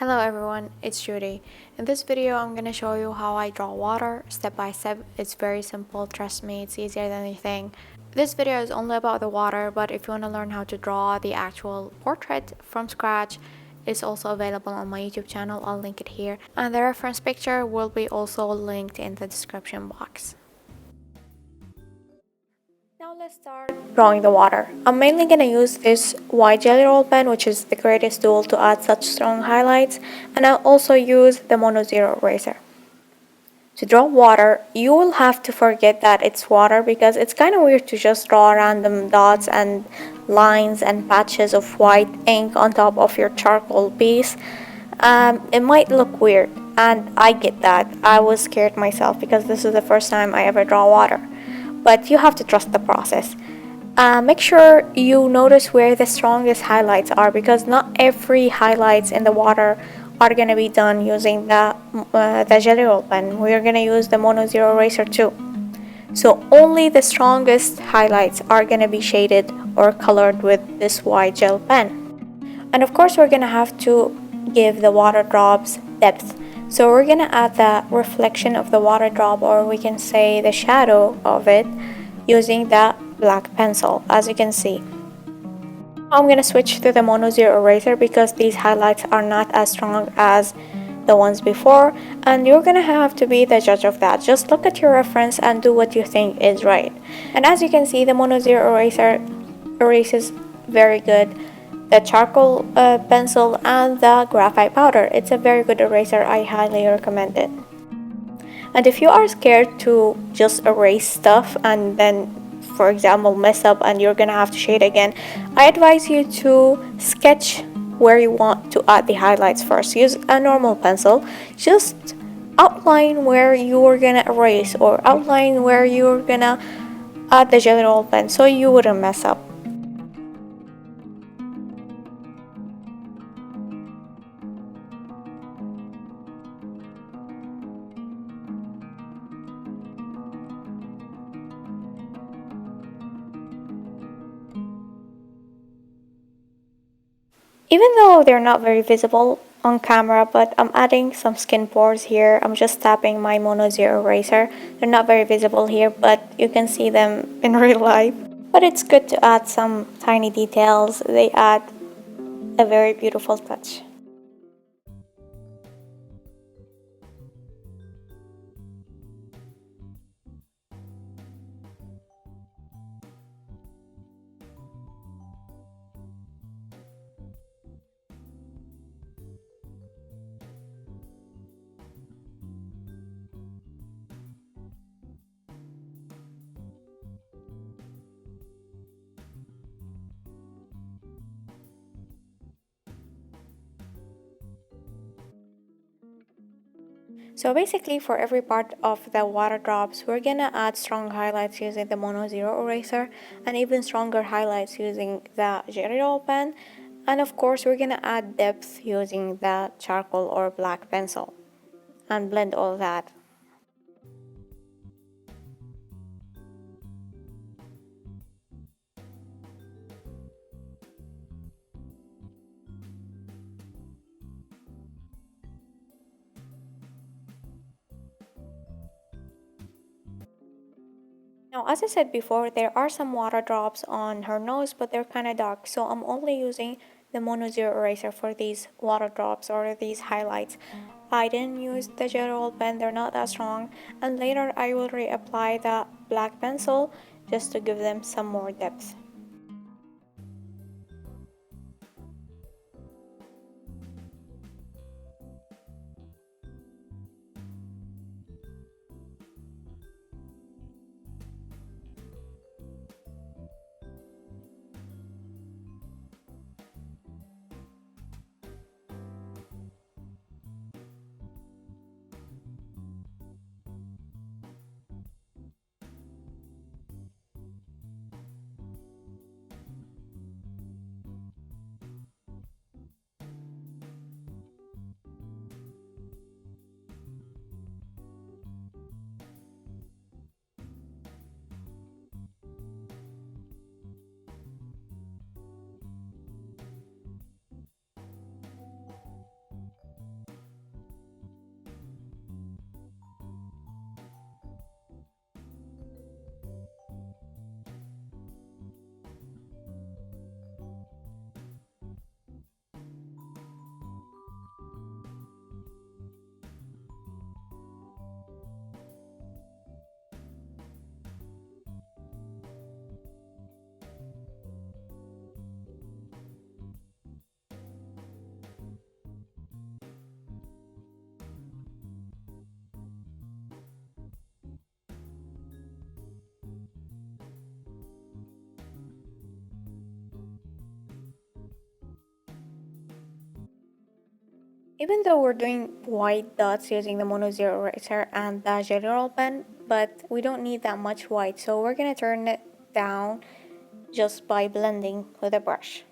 Hello everyone, it's Judy. In this video, I'm going to show you how I draw water step by step. It's very simple, trust me, it's easier than you think. This video is only about the water, but if you want to learn how to draw the actual portrait from scratch, it's also available on my YouTube channel. I'll link it here. And the reference picture will be also linked in the description box. Now let's start drawing the water. I'm mainly going to use this white jelly roll pen, which is the greatest tool to add such strong highlights, and I'll also use the Mono Zero eraser. To draw water, you will have to forget that it's water because it's kind of weird to just draw random dots and lines and patches of white ink on top of your charcoal piece. It might look weird, and I get that. I was scared myself because this is the first time I ever draw water. But you have to trust the process. Make sure you notice where the strongest highlights are because not every highlights in the water are going to be done using the jelly roll pen. We're going to use the Mono Zero eraser too. So only the strongest highlights are going to be shaded or colored with this white gel pen. And of course we're going to have to give the water drops depth. So we're going to add the reflection of the water drop, or we can say the shadow of it, using the black pencil, as you can see. I'm going to switch to the Mono Zero eraser because these highlights are not as strong as the ones before, and you're going to have to be the judge of that. Just look at your reference and do what you think is right. And as you can see, the Mono Zero eraser erases very good the charcoal pencil and the graphite powder. It's a very good eraser. I highly recommend it. And if you are scared to just erase stuff and then, for example, mess up and you're gonna have to shade again, I advise you to sketch where you want to add the highlights first. Use a normal pencil. Just outline where you're gonna erase or outline where you're gonna add the jelly roll pen so you wouldn't mess up. Even though they're not very visible on camera, but I'm adding some skin pores here. I'm just tapping my Mono Zero eraser. They're not very visible here, but you can see them in real life. But it's good to add some tiny details. They add a very beautiful touch. So basically for every part of the water drops, we're gonna add strong highlights using the Mono Zero eraser and even stronger highlights using the jelly roll pen. And of course we're gonna add depth using the charcoal or black pencil and blend all that. Now, as I said before, there are some water drops on her nose, but they're kind of dark, so I'm only using the Mono Zero eraser for these water drops or these highlights. I didn't use the jelly roll pen, they're not that strong, and later I will reapply the black pencil just to give them some more depth. Even though we're doing white dots using the mono zero eraser and the jelly roll pen, but we don't need that much white, so we're gonna turn it down just by blending with a brush.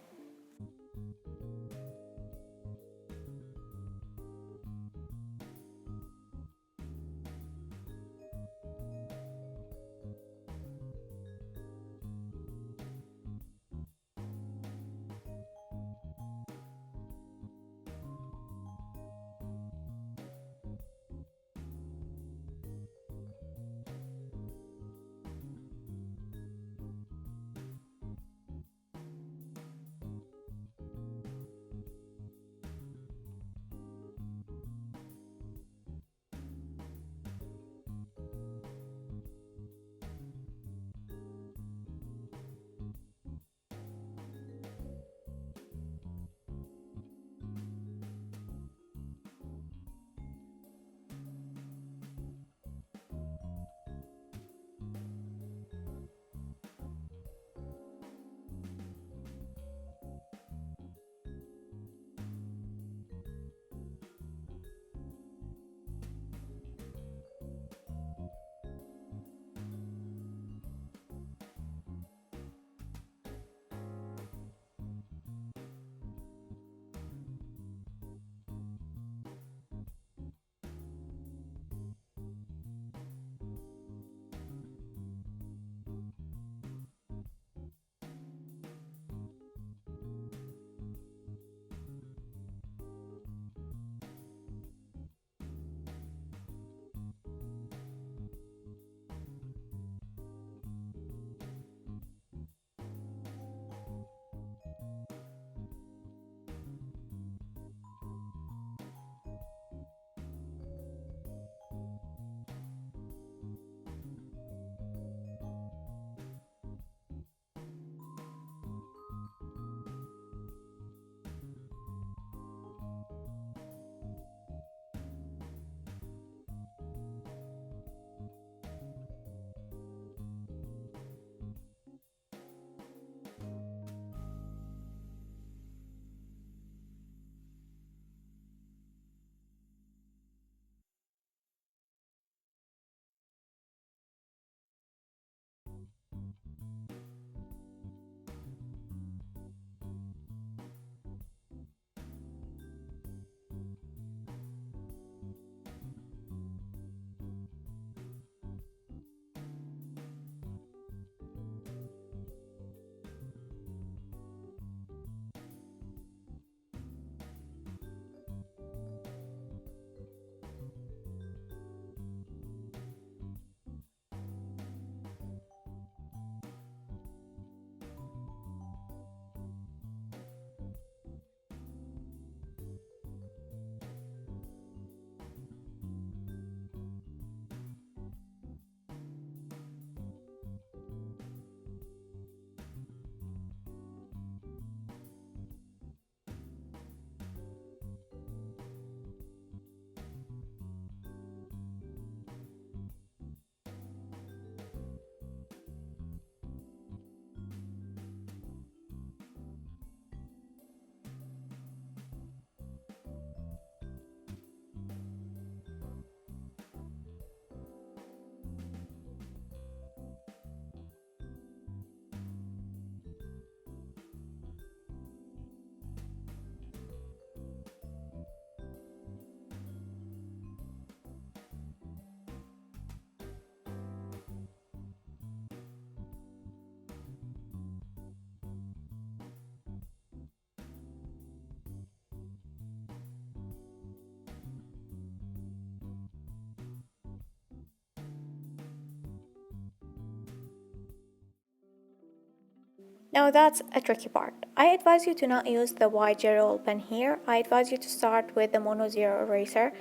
Now that's a tricky part. I advise you to not use the white jelly roll pen here. I advise you to start with the mono zero eraser.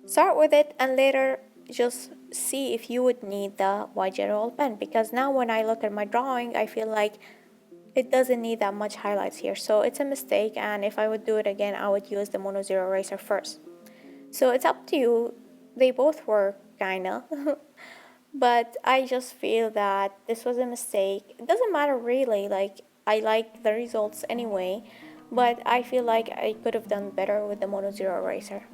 Start with it and later just see if you would need the white jelly roll pen, because now when I look at my drawing I feel like it doesn't need that much highlights here, so it's a mistake, and if I would do it again I would use the mono zero eraser first. So it's up to you. They both work kinda. But I just feel that this was a mistake. It doesn't matter really, like I like the results anyway, but I feel like I could have done better with the Mono Zero eraser.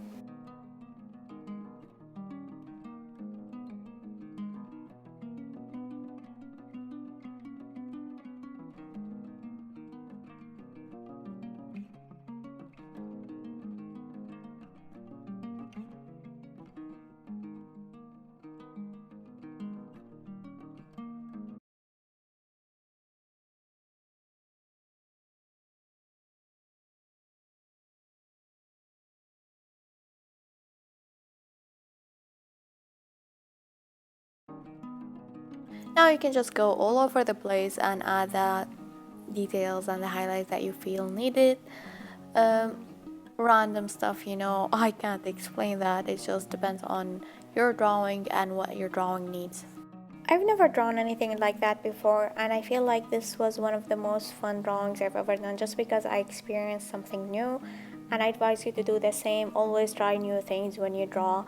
Now you can just go all over the place and add the details and the highlights that you feel needed. Random stuff, I can't explain that. It just depends on your drawing and what your drawing needs. I've never drawn anything like that before, and I feel like this was one of the most fun drawings I've ever done just because I experienced something new, and I advise you to do the same. Always try new things when you draw.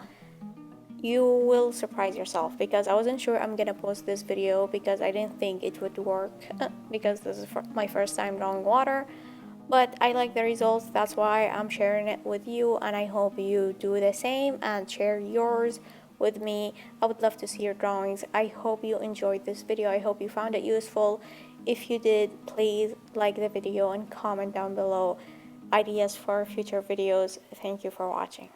You will surprise yourself because I wasn't sure I'm gonna post this video because I didn't think it would work because this is my first time drawing water, but I like the results. That's why I'm sharing it with you, and I hope you do the same and share yours with me. I would love to see your drawings. I hope you enjoyed this video. I hope you found it useful. If you did, please like the video and comment down below ideas for future videos. Thank you for watching.